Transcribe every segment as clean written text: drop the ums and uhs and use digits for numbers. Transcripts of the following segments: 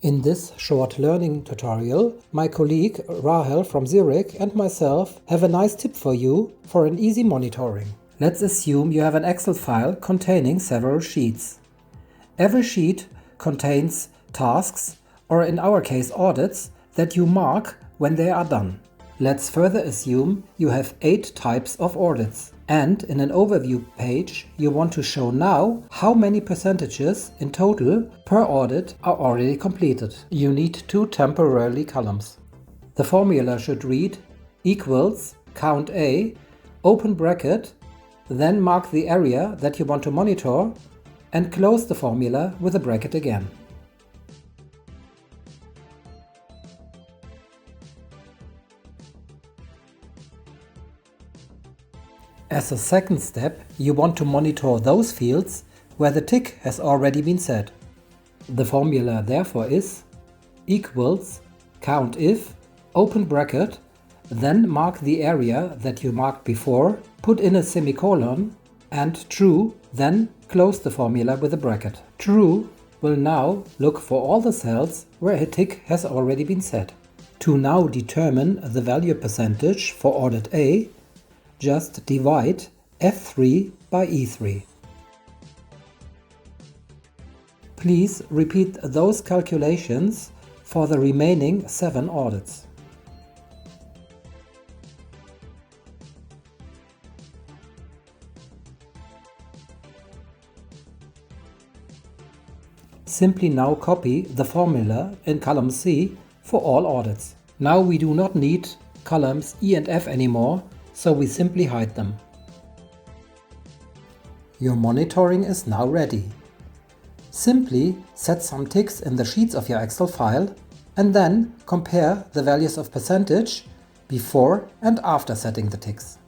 In this short learning tutorial, my colleague Rahel from Zurich and myself have a nice tip for you for an easy monitoring. Let's assume you have an Excel file containing several sheets. Every sheet contains tasks, or in our case audits, that you mark when they are done. Let's further assume you have 8 types of audits. And in an overview page, you want to show now how many percentages in total per audit are already completed. You need 2 temporary columns. The formula should read equals count A, open bracket, then mark the area that you want to monitor and close the formula with a bracket again. As a second step, you want to monitor those fields where the tick has already been set. The formula therefore is equals count if, open bracket, then mark the area that you marked before, put in a semicolon, and true, then close the formula with a bracket. True will now look for all the cells where a tick has already been set. To now determine the value percentage for audit A, just divide F3 by E3. Please repeat those calculations for the remaining 7 audits. Simply now copy the formula in column C for all audits. Now we do not need columns E and F anymore, so we simply hide them. Your monitoring is now ready. Simply set some ticks in the sheets of your Excel file and then compare the values of percentage before and after setting the ticks.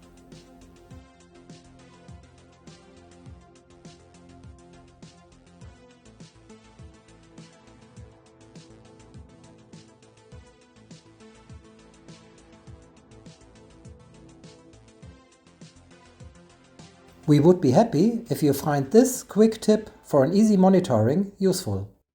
We would be happy if you find this quick tip for an easy monitoring useful.